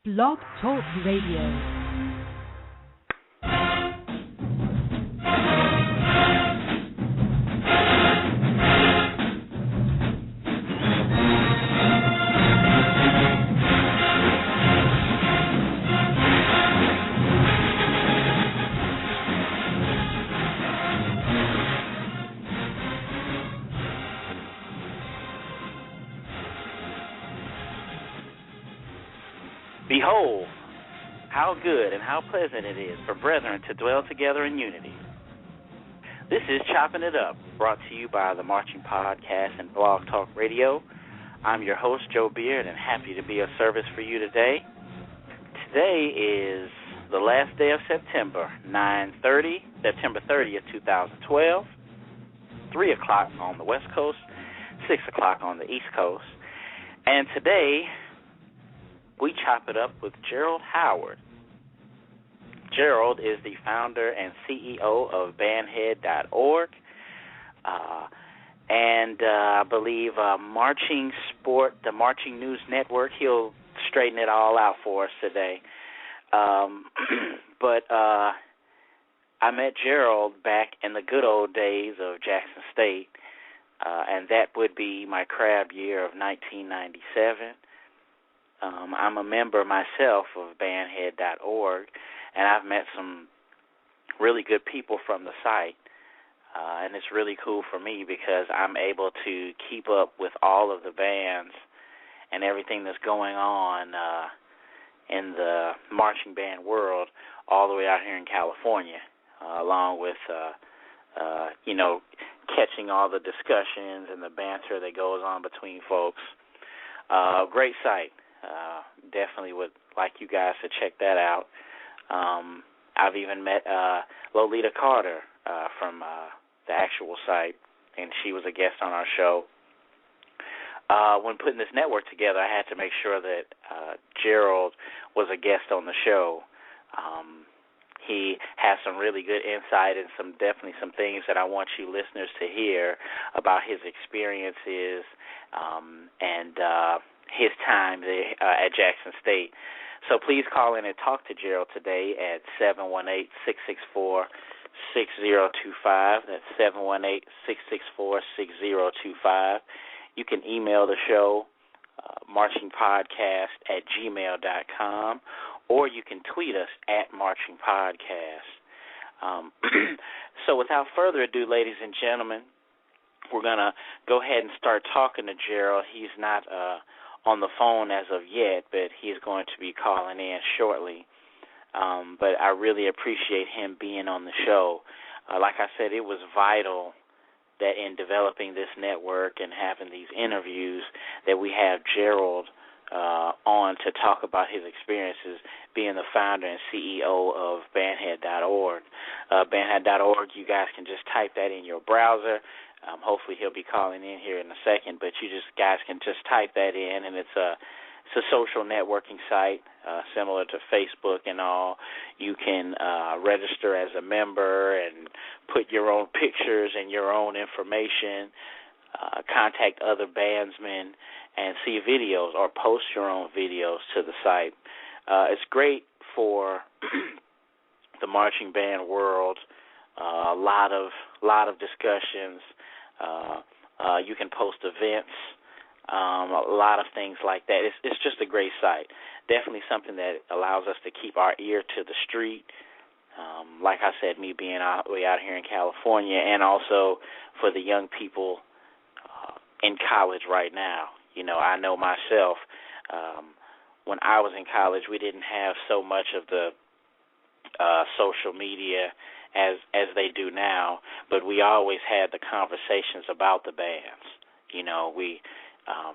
Blog Talk Radio. Behold, how good and how pleasant it is for brethren to dwell together in unity. This is Choppin It Up, brought to you by the Marching Podcast and Blog Talk Radio. I'm your host, Joe Beard, and happy to be of service for you today. Today is the last day of September, September 30th, 2012, 3 o'clock on the West Coast, 6 o'clock on the East Coast. And today, we chop it up with Gerard Howard. Gerald is the founder and CEO of bandhead.org, and I believe the Marching News Network. He'll straighten it all out for us today. But I met Gerald back in the good old days of Jackson State, and that would be my crab year of 1997. I'm a member myself of bandhead.org, and I've met some really good people from the site, and it's really cool for me because I'm able to keep up with all of the bands and everything that's going on in the marching band world all the way out here in California, along with, catching all the discussions and the banter that goes on between folks. Great site. Definitely would like you guys to check that out. I've even met Lolita Carter from the actual site, and she was a guest on our show. When putting this network together, I had to make sure that Gerald was a guest on the show. He has some really good insight and definitely some things that I want you listeners to hear about his experiences and his time there, at Jackson State. So please call in and talk to Gerald today at 718-664-6025. That's 718-664-6025. You can email the show, marchingpodcast@gmail.com, or you can tweet us at marchingpodcast. So without further ado, ladies and gentlemen, we're going to go ahead and start talking to Gerald. He's not on the phone as of yet, but he's going to be calling in shortly. But I really appreciate him being on the show. Like I said, it was vital that in developing this network and having these interviews that we have Gerald on to talk about his experiences being the founder and CEO of bandhead.org. Bandhead.org, you guys can just type that in your browser. Hopefully he'll be calling in here in a second, but you guys can just type that in, and it's a social networking site similar to Facebook and all. You can register as a member and put your own pictures and your own information, contact other bandsmen, and see videos or post your own videos to the site. It's great for the marching band world. A lot of discussions. You can post events, a lot of things like that. It's just a great site. Definitely something that allows us to keep our ear to the street. Like I said, me being way out here in California, and also for the young people in college right now. I know myself, when I was in college, we didn't have so much of the social media as they do now, but we always had the conversations about the bands.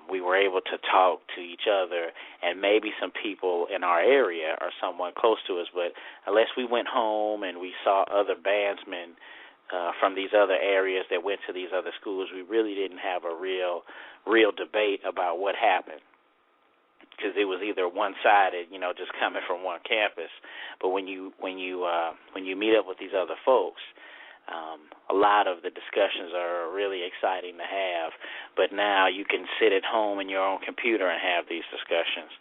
We were able to talk to each other and maybe some people in our area or someone close to us, but unless we went home and we saw other bandsmen from these other areas that went to these other schools, we really didn't have a real debate about what happened, because it was either one-sided, just coming from one campus. But when you meet up with these other folks, a lot of the discussions are really exciting to have. But now you can sit at home in your own computer and have these discussions.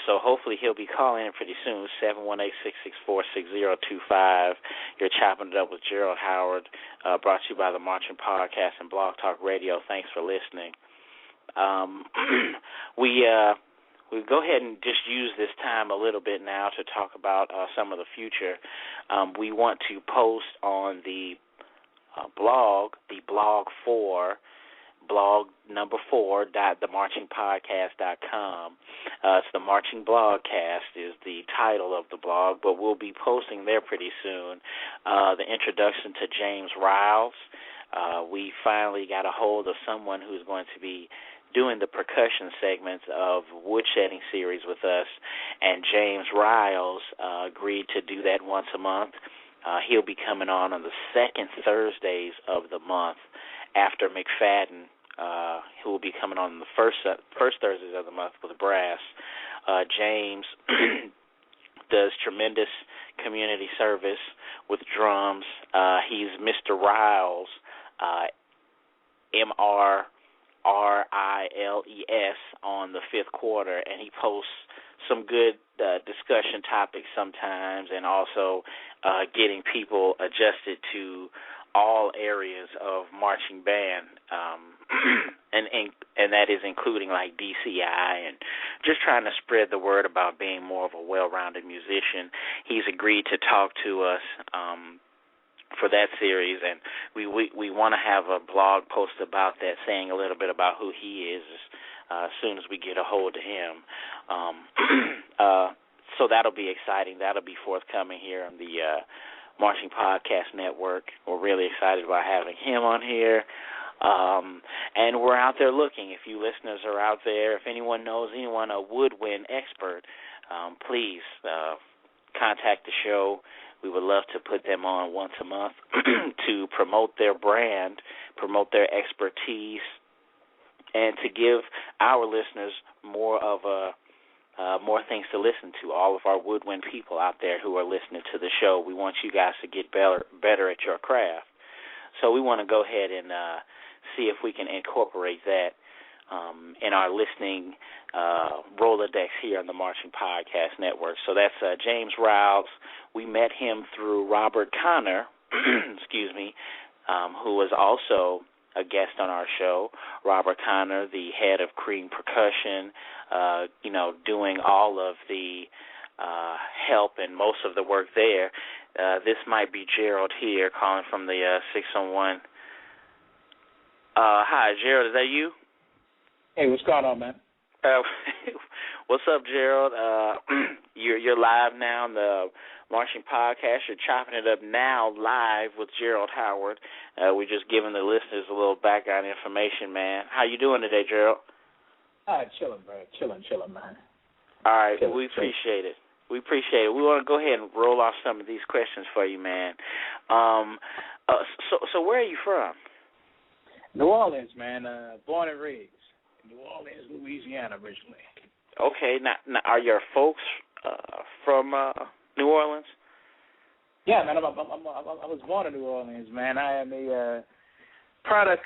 So hopefully he'll be calling in pretty soon, 718-664-6025. You're Chopping It Up with Gerard Howard, brought to you by the Marching Podcast and Blog Talk Radio. Thanks for listening. We go ahead and just use this time a little bit now to talk about some of the future. We want to post on the blog number 4, themarchingpodcast.com. It's the Marching Blogcast is the title of the blog, but we'll be posting there pretty soon. The introduction to James Riles. We finally got a hold of someone who's going to be doing the percussion segments of Woodshedding series with us, and James Riles agreed to do that once a month. He'll be coming on the second Thursdays of the month after McFadden, who will be coming on the first Thursdays of the month with brass. James does tremendous community service with drums. He's Mr. Riles, MrRiles on the Fifth Quarter, and he posts some good discussion topics sometimes, and also getting people adjusted to all areas of marching band, and that is including like DCI, and just trying to spread the word about being more of a well-rounded musician. He's agreed to talk to us for that series, and we want to have a blog post about that, saying a little bit about who he is as soon as we get a hold of him. So that'll be exciting. That'll be forthcoming here on the Marching Podcast Network. We're really excited about having him on here. And we're out there looking. If you listeners are out there, if anyone knows anyone, a woodwind expert, please contact the show. We would love to put them on once a month to promote their brand, promote their expertise, and to give our listeners more things to listen to. All of our woodwind people out there who are listening to the show, we want you guys to get better at your craft. So we want to go ahead and see if we can incorporate that in our listening Rolodex here on the Marching Podcast Network. So that's James Riles. We met him through Robert Connor, who was also a guest on our show. Robert Connor, the head of Cream Percussion, doing all of the help and most of the work there. This might be Gerald here calling from the 601. Hi, Gerald, is that you? Hey, what's going on, man? What's up, Gerald? You're live now on the Marching Podcast. You're chopping it up now live with Gerard Howard. We're just giving the listeners a little background information, man. How you doing today, Gerald? Chilling, bro. Chilling, man. All right, we appreciate it. We appreciate it. We want to go ahead and roll off some of these questions for you, man. So where are you from? New Orleans, man. Born and raised. New Orleans, Louisiana, originally. Okay. Now are your folks from New Orleans? Yeah, man. I was born in New Orleans, man. I am a product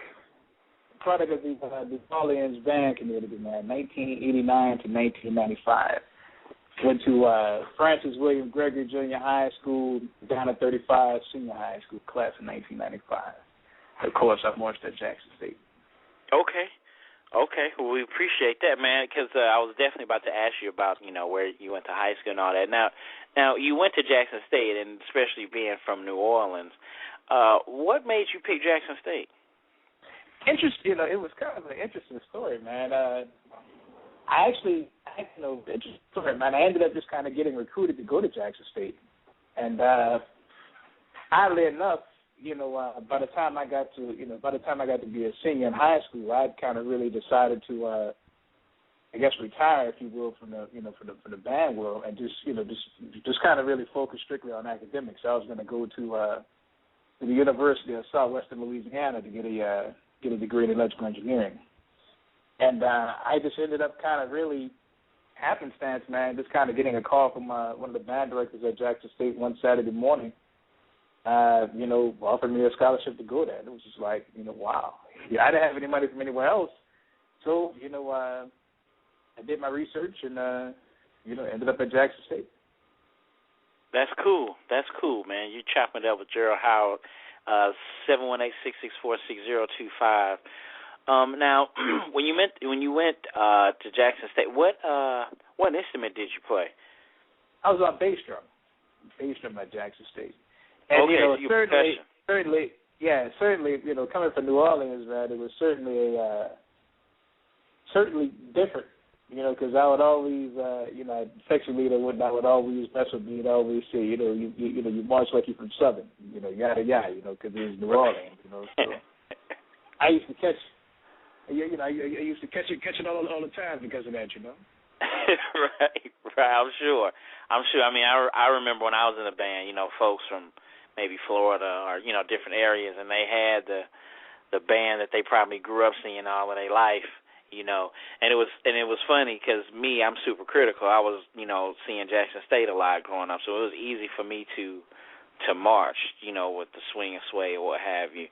of the New Orleans band community, man. 1989 to 1995. Went to Francis William Gregory Junior High School, down at 35 Senior High School, class of 1995. Of course, I marched at Jackson State. Okay. Well, we appreciate that, man, because I was definitely about to ask you about, where you went to high school and all that. Now, you went to Jackson State, and especially being from New Orleans, what made you pick Jackson State? Interesting. It was kind of an interesting story, man. Interesting story, man. I ended up just kind of getting recruited to go to Jackson State, and oddly enough, by the time I got to be a senior in high school, I'd kind of really decided to, retire, if you will, from the the band world, and just kind of really focus strictly on academics. I was going to go to the University of Southwestern Louisiana to get a degree in electrical engineering, and I just ended up kind of really happenstance, man, just kind of getting a call from one of the band directors at Jackson State one Saturday morning. Offered me a scholarship to go there. It was just like, wow. Yeah, I didn't have any money from anywhere else. So, I did my research and ended up at Jackson State. That's cool. That's cool, man. You chopping it up with Gerald Howard, 718-664-6025. Now, when you went to Jackson State, what instrument did you play? I was on bass drum at Jackson State. And okay, so certainly, coming from New Orleans, man, it was certainly different. Because I would always, section leader and whatnot would always mess with me and always say, you march like you're from Southern, yada yada, because it was New Orleans, So I used to catch, I used to catch it all the time because of that, Right. I'm sure. I mean, I remember when I was in the band, folks from maybe Florida or different areas, and they had the band that they probably grew up seeing all of their life. And it was funny because I'm super critical. I was, seeing Jackson State a lot growing up, so it was easy for me to march, with the swing and sway or what have you.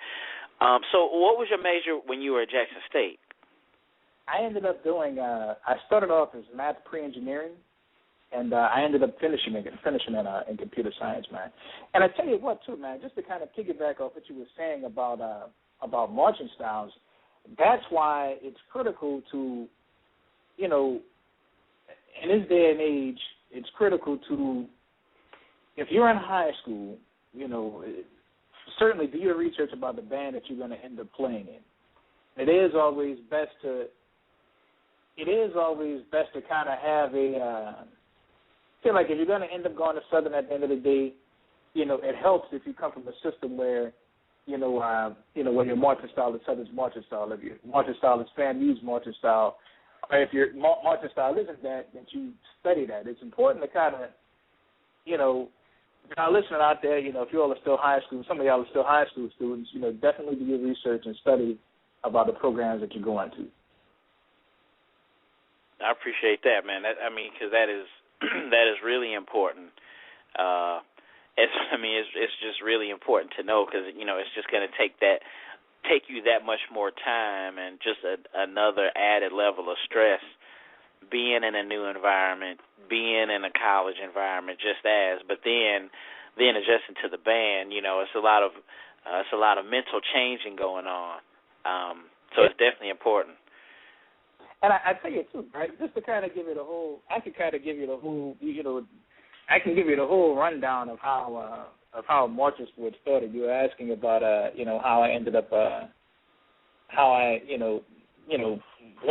So what was your major when you were at Jackson State? I ended up doing, I started off as math pre-engineering, and I ended up finishing in computer science, man. And I tell you what, too, man, just to kind of piggyback off what you were saying about marching styles, that's why it's critical to, in this day and age, it's critical to, if you're in high school, certainly do your research about the band that you're going to end up playing in. It is always best to kind of have feel like if you're going to end up going to Southern at the end of the day, it helps if you come from a system where when your marching style is Southern's marching style, if your marching style is FAMU's marching style, or if your marching style isn't that you study that. It's important to kind of, if you're listening out there, if you all are still high school, some of y'all are still high school students, definitely do your research and study about the programs that you're going to. I appreciate that, man. Because that is really important. It's just really important to know because it's just going to take you that much more time and just another added level of stress being in a new environment, being in a college environment, but then adjusting to the band. It's a lot of mental changing going on. So it's definitely important. And I tell you too, right? Just to kind of give you the whole, I can give you the whole rundown of how marching sports started. You were asking about how I ended up went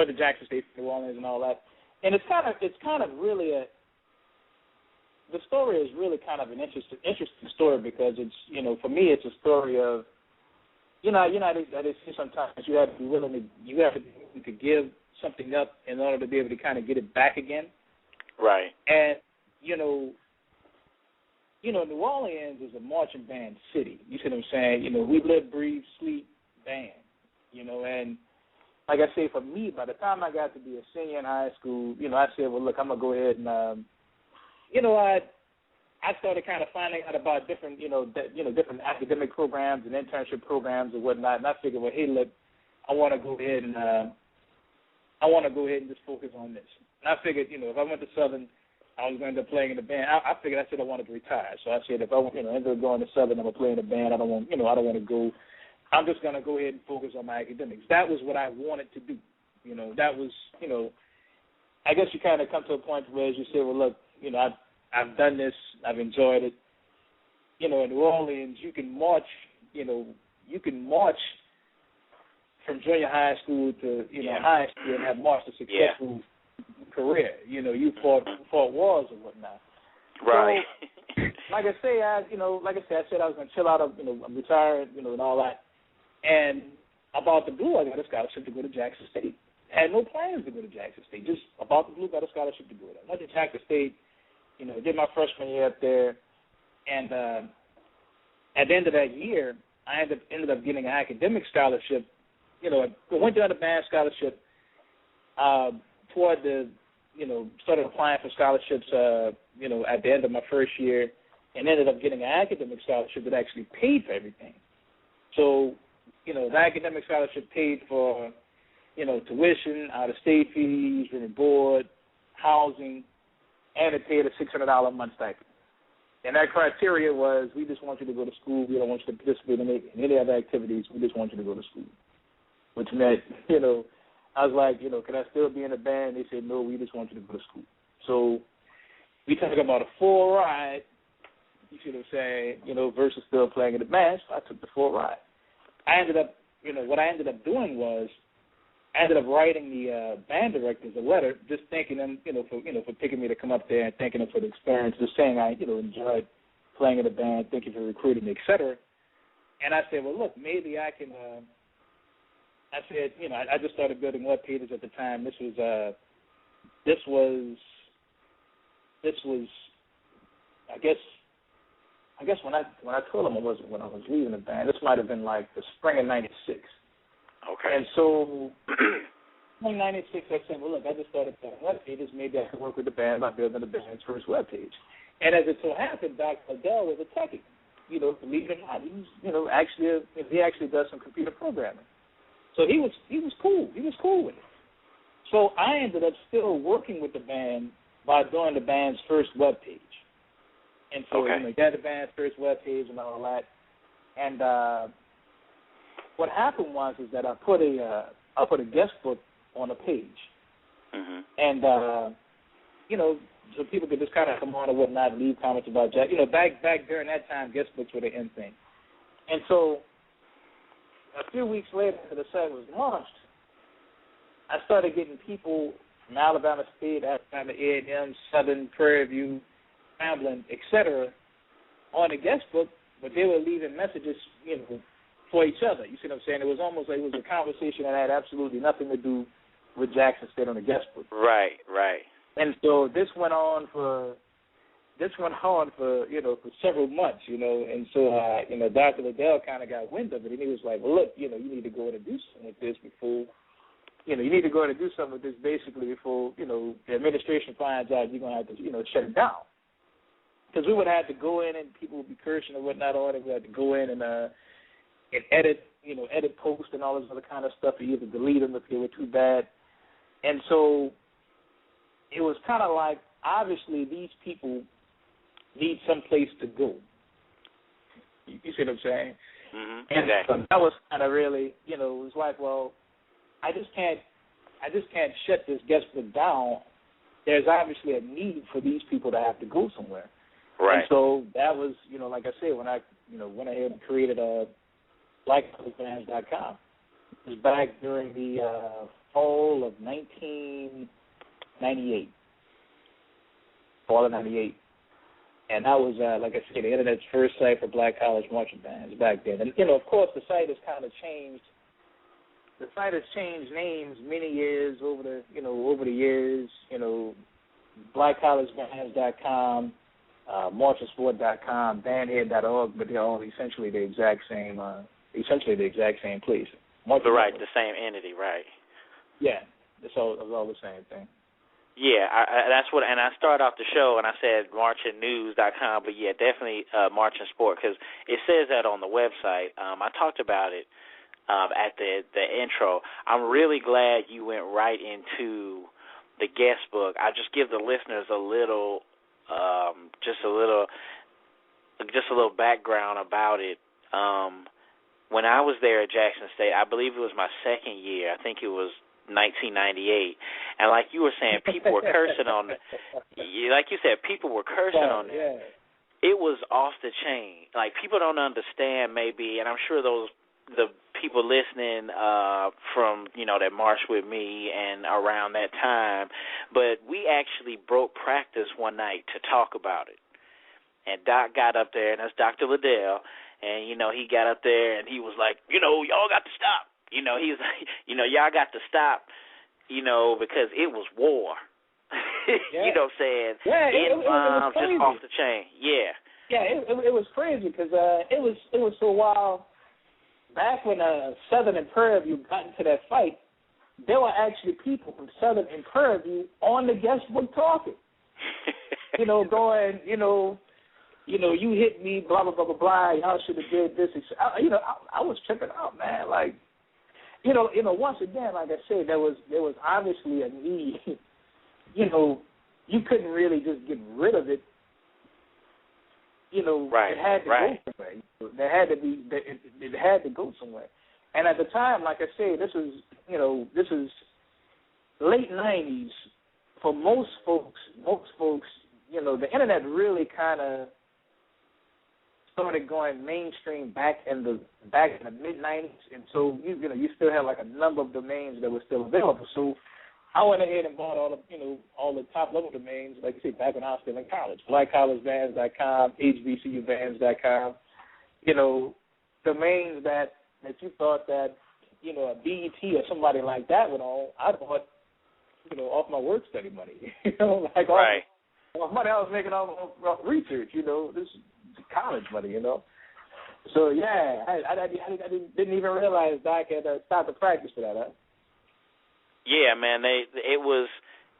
to Jackson State, New Orleans, and all that. And it's kind of really the story is really kind of an interesting story because it's for me it's a story of I see sometimes you have to be willing to give something up in order to be able to kind of get it back again. Right. And New Orleans is a marching band city. You see what I'm saying? We live, breathe, sleep band. And like I say, for me, by the time I got to be a senior in high school, I said, well, look, I'm gonna go ahead and, I started kind of finding out about different, different academic programs and internship programs and whatnot. And I figured, well, hey, look, I want to go ahead and just focus on this. And I figured, if I went to Southern, I was going to end up playing in the band. I figured I wanted to retire. So I said, if I ended up going to Southern, I'm gonna play in the band. I don't want to go. I'm just going to go ahead and focus on my academics. That was what I wanted to do. That was, I guess you kind of come to a point where you say, well, look, I've done this. I've enjoyed it. In New Orleans, you can march from junior high school to, high school and have marched a successful career. You fought wars and whatnot. Right. So, like I said, I was going to chill out. I'm retired, and all that. And about the blue, I got a scholarship to go to Jackson State. I had no plans to go to Jackson State. Just about the blue, got a scholarship to go there. Went to Jackson State, did my freshman year up there. And at the end of that year, I ended up getting an academic scholarship. I went down the band scholarship toward the, started applying for scholarships, at the end of my first year and ended up getting an academic scholarship that actually paid for everything. So, the academic scholarship paid for, tuition, out-of-state fees, room and board, housing, and it paid a $600 a month stipend. And that criteria was, we just want you to go to school. We don't want you to participate in any other activities. We just want you to go to school. Which meant, I was like, can I still be in a band? They said, no, we just want you to go to school. So we took about a full ride, you see what I'm saying, versus still playing in the band. So I took the full ride. I ended up, what I ended up doing was, I ended up writing the band directors a letter, just thanking them, for picking me to come up there and thanking them for the experience, just saying I, enjoyed playing in the band, thank you for recruiting me, et cetera. And I said, well, look, maybe I can. I said, I just started building web pages at the time. This was, I guess when I told them when I was leaving the band, this might have been like the spring of '96. Okay. And so, in '96, I said, well, look, I just started building web pages. Maybe I could work with the band by building the band's first web page. And as it so happened, Dr. Liddell was a techie. Believe it or not, he actually does some computer programming. So he was cool. He was cool with it. So I ended up still working with the band by doing the band's first web page. And so, got the band's first web page and all that. And what happened was that I put a guest book on a page, and so people could just kind of come on and whatnot, leave comments about Jack. Back during that time, guest books were the in thing. And so a few weeks later, after the site was launched, I started getting people from Alabama State, Alabama A&M, Southern, Prairie View, Hamlin, etc., on the guest book, but they were leaving messages, for each other. You see what I'm saying? It was almost like it was a conversation that had absolutely nothing to do with Jackson State on the guest book. Right. And so this went on for for several months, and so Dr. Liddell kind of got wind of it, and he was like, well, look, you need to go in and do something with this before, you need to go in and do something with this basically before, the administration finds out you're going to have to, shut it down. Because we would have to go in and people would be cursing and whatnot on it. We had to go in and edit posts and all this other kind of stuff, or either delete them if they were too bad. And so it was kind of like, obviously, these people need some place to go. You see what I'm saying? Mm-hmm. And so that was kind of really, it was like, well, I just can't shut this guest book down. There's obviously a need for these people to have to go somewhere. Right. And so that was, like I said, when I, went ahead and created BlackCollegeFans.com. It was back during the fall of 1998. Fall of 98. And that was, like I said, the Internet's first site for black college marching bands back then. And, of course, the site has kind of changed. The site has changed names many years over the years. BlackCollegeFans.com, MarchingSport.com, Bandhead.org, but they're all essentially the exact same place. The same entity, right? Yeah, it's all the same thing. Yeah, that's what, and I started off the show and I said marchingnews.com, but yeah, definitely Marching Sport, because it says that on the website. I talked about it at the intro. I'm really glad you went right into the guest book. I just give the listeners a little background about it. When I was there at Jackson State, I believe it was my second year. I think it was 1998, and like you were saying, people were cursing on it. Like you said, people were cursing on it. Yeah. It was off the chain. Like, people don't understand maybe, and I'm sure the people listening from, that marched with me and around that time, but we actually broke practice one night to talk about it. And Doc got up there, and that's Dr. Liddell, and, he got up there and he was like, y'all got to stop. He's like, y'all got to stop, because it was war. Yeah. You know what I'm saying? Yeah, it was crazy. Just off the chain. Yeah. Yeah, it was crazy because it was so wild. Back when Southern and Prairie View got into that fight, there were actually people from Southern and Prairie View on the guest book talking. Going, you hit me, blah, blah, blah, blah, blah, y'all should have did this. I was tripping out, man. Like, once again, like I said, there was obviously a need, you couldn't really just get rid of it. You know, it had to go somewhere. It had to go somewhere. And at the time, like I say, this is late 90s. For most folks, you know, the internet really kind of started going mainstream back in the mid 90s, and so you still had like a number of domains that were still available. So I went ahead and bought all the top level domains, like you say, back when I was still in college. BlackCollegeBands.com, HBCUBands.com, you know, domains that you thought that, you know, a BET or somebody like that would own. I bought, you know, off my work study money, you know, like all money I was making off research, you know, this is college money, you know. So yeah, I didn't even realize Doc had stopped the practice for that. Huh? Yeah, man, it was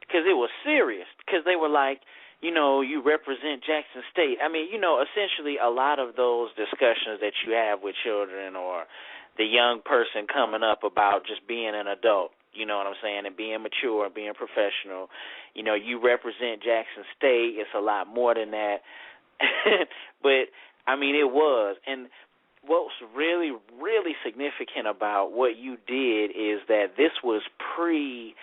because it was serious, because they were like, you know, you represent Jackson State. I mean, you know, essentially a lot of those discussions that you have with children or the young person coming up about just being an adult, you know what I'm saying, and being mature and being professional. You know, you represent Jackson State. It's a lot more than that. But, I mean, it was. And what's really, really significant about what you did is that this was pre-Facebook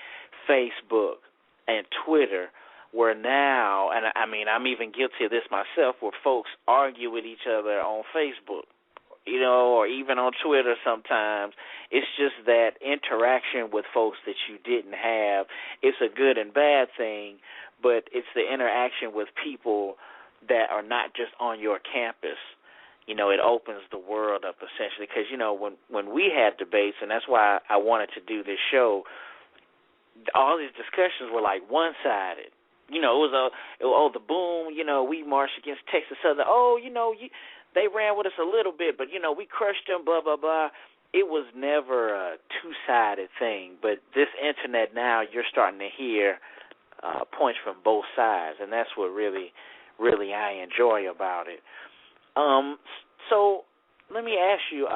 and Twitter, where now, and I mean, I'm even guilty of this myself, where folks argue with each other on Facebook, you know, or even on Twitter sometimes. It's just that interaction with folks that you didn't have. It's a good and bad thing, but it's the interaction with people that are not just on your campus. You know, it opens the world up essentially, because, you know, when we had debates, and that's why I wanted to do this show, all these discussions were like one-sided. You know, it was the boom, you know, we marched against Texas Southern. Oh, you know, they ran with us a little bit, but, you know, we crushed them, blah, blah, blah. It was never a two-sided thing. But this internet now, you're starting to hear points from both sides, and that's what really I enjoy about it. So let me ask you,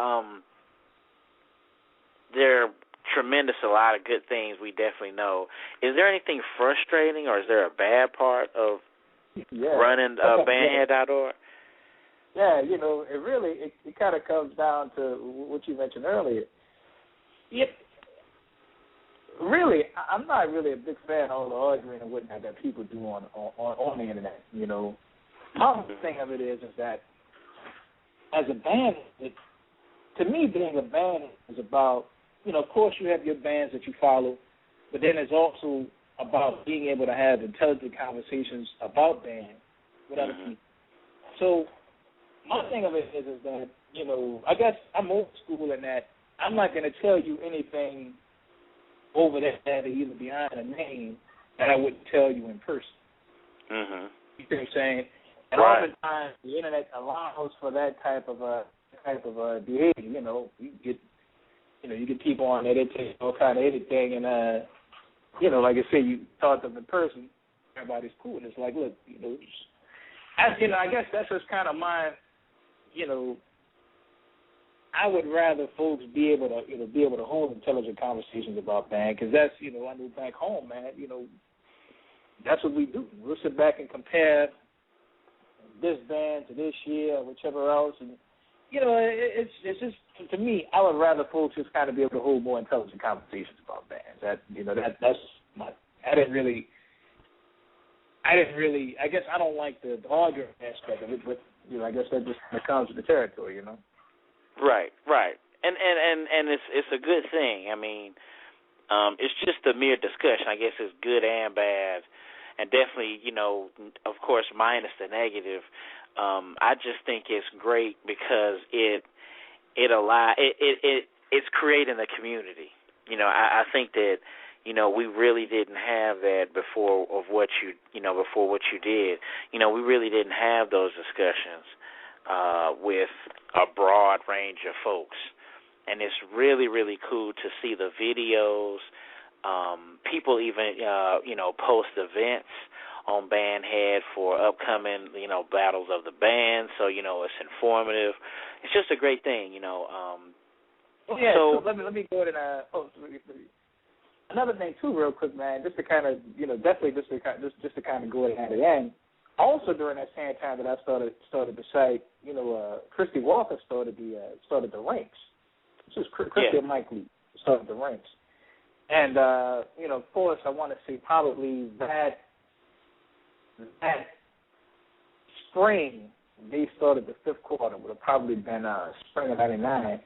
there are a lot of good things we definitely know. Is there anything frustrating, or is there a bad part of running bandhead.org? Yeah, you know, it kind of comes down to what you mentioned earlier. Really, I'm not really a big fan of all the arguing and whatnot that people do on the internet. You know, my thing of it is that as a band, to me, being a band is about, you know, of course you have your bands that you follow, but then it's also about being able to have intelligent conversations about bands with other people. So my thing of it is that, you know, I guess I'm old school in that I'm not going to tell you anything over that either behind a name that I wouldn't tell you in person. Mm-hmm. You know what I'm saying? And oftentimes the internet allows for that type of behavior. You know, you get people on there, they take all kind of anything, and you know, like I say, you talk to them in person, everybody's cool. And it's like, look, you know, I guess that's just kind of my, you know, I would rather folks be able to hold intelligent conversations about band, because that's, you know, I know back home, man, you know, that's what we do. We'll sit back and compare this band to this year or whichever else, and you know, it's just, to me, I would rather folks just kind of be able to hold more intelligent conversations about bands. That, you know, that's my. I didn't really. I guess I don't like the arguing aspect of it, but you know, I guess that just comes with the territory, you know. Right, and it's a good thing. I mean, it's just a mere discussion. I guess it's good and bad, and definitely, you know, of course, minus the negative. I just think it's great because it's creating a community. You know, I think that, you know, we really didn't have that before what you did. You know, we really didn't have those discussions with a broad range of folks. And it's really, really cool to see the videos. People even, you know, post events on Bandhead for upcoming, you know, battles of the band. So, you know, it's informative. It's just a great thing, you know. So let me go ahead and another thing too, real quick, man, just to kind of, definitely just to kind of go ahead at the end. Also, during that same time that I started to cite, Christy Walker started the ranks. This is Christy and Mike Lee started the ranks, and of course, I want to say probably that spring they started the fifth quarter would have probably been spring of '99.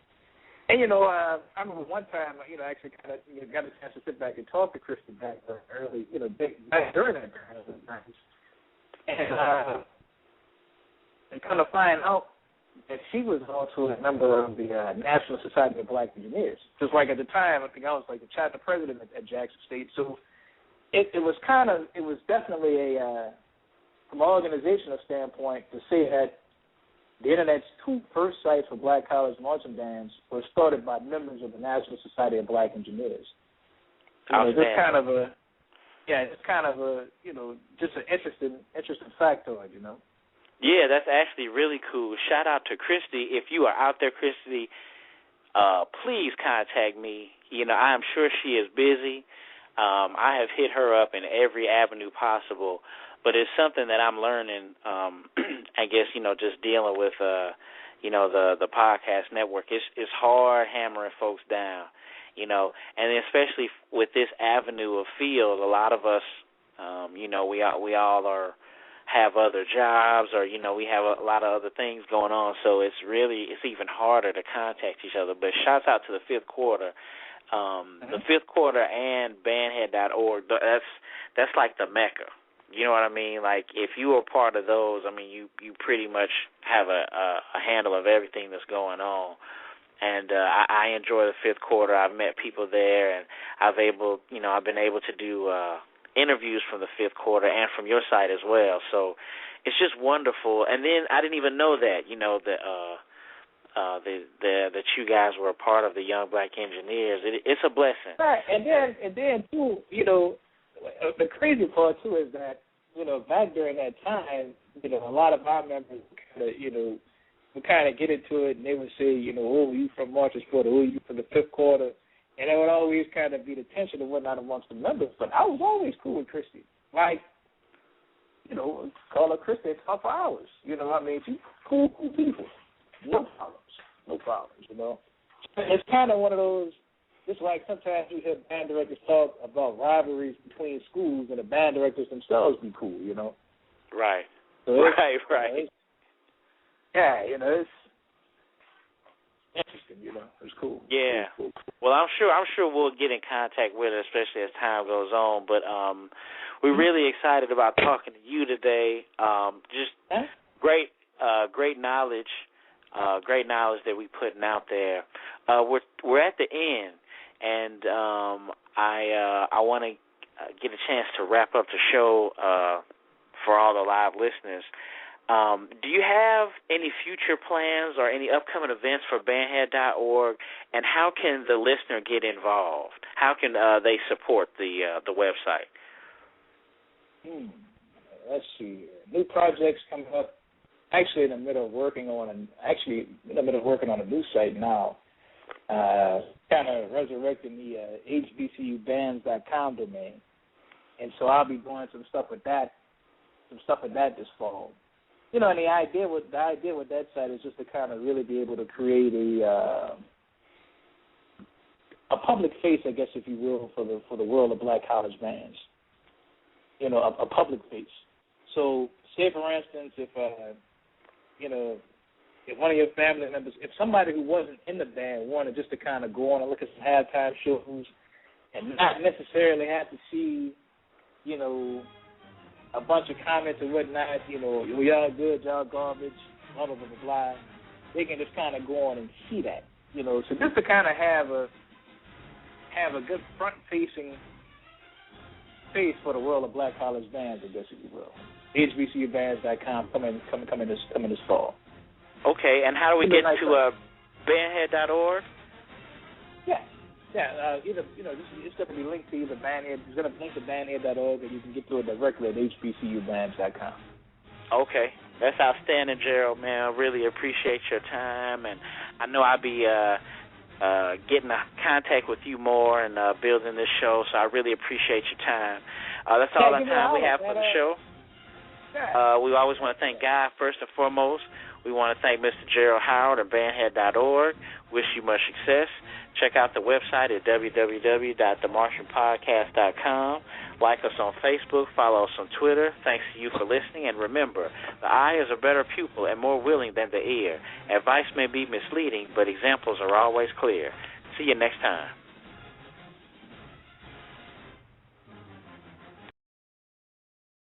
And I remember one time, actually kind of got a chance to sit back and talk to Christy back early, back during that time. And kind of find out that she was also a member of the National Society of Black Engineers. Just like at the time, I think I was like the chapter president at Jackson State. So it was definitely from an organizational standpoint, to say that the Internet's two first sites for black college marching bands were started by members of the National Society of Black Engineers. It's kind of a just an interesting factoid, Yeah, that's actually really cool. Shout out to Christy. If you are out there, Christy, please contact me. I am sure she is busy. I have hit her up in every avenue possible, but it's something that I'm learning, I guess, just dealing with, the podcast network. It's hard hammering folks down, and especially with this avenue of field, a lot of us, we all have other jobs, or, we have a lot of other things going on, so it's even harder to contact each other. But shouts out to the fifth quarter. The fifth quarter and bandhead.org, that's like the Mecca. You know what I mean? Like, if you are part of those, I mean, you pretty much have a handle of everything that's going on. And I enjoy the fifth quarter. I've met people there, and I've been able to do interviews from the fifth quarter and from your site as well. So it's just wonderful. And then I didn't even know that, that you guys were a part of the Young Black Engineers. It's a blessing. Right, and then too, the crazy part too is that back during that time, a lot of our members would kind of get into it, and they would say, oh, you from March's Quarter, oh, you from the fifth quarter, and there would always kind of be the tension and whatnot amongst the members. But I was always cool with Christy, like, call her Christy and talk for hours. She's cool people, no problems. It's kind of one of those. Just like sometimes you hear band directors talk about rivalries between schools, and the band directors themselves be cool, Right. So right. It's interesting, It's cool. Yeah. It's cool. Well, I'm sure we'll get in contact with her, especially as time goes on. But we're really excited about talking to you today. Just great knowledge. Great knowledge that we're putting out there. We're at the end. And I want to get a chance to wrap up the show for all the live listeners. Do you have any future plans or any upcoming events for bandhead.org, and how can the listener get involved? How can they support the website? Let's see. New projects coming up. Actually, in the middle of working on a new site now. Kind of resurrecting the HBCUbands.com domain, and so I'll be doing some stuff with that this fall. And the idea with that site is just to kind of really be able to create a public face, I guess, if you will, for the world of black college bands. A public face. So, say for instance, if one of your family members, if somebody who wasn't in the band wanted just to kind of go on and look at some halftime shows and not necessarily have to see, a bunch of comments and whatnot, y'all good, y'all garbage, blah, blah, blah, blah, blah, they can just kind of go on and see that, So just to kind of have a good front-facing face for the world of black college bands, I guess, if you will. HBCUbands.com coming this fall. Okay, and how do we get to bandhead.org? It's going to be linked to either bandhead. It's going to link to bandhead.org, and you can get to it directly at hbcubands.com. Okay, that's outstanding, Gerald. Man, I really appreciate your time, and I know I'll be getting in contact with you more and building this show. So I really appreciate your time. That's all the time we have for the show. We always want to thank God first and foremost. We want to thank Mr. Gerald Howard of bandhead.org. Wish you much success. Check out the website at www.themartianpodcast.com. Like us on Facebook. Follow us on Twitter. Thanks to you for listening. And remember, the eye is a better pupil and more willing than the ear. Advice may be misleading, but examples are always clear. See you next time.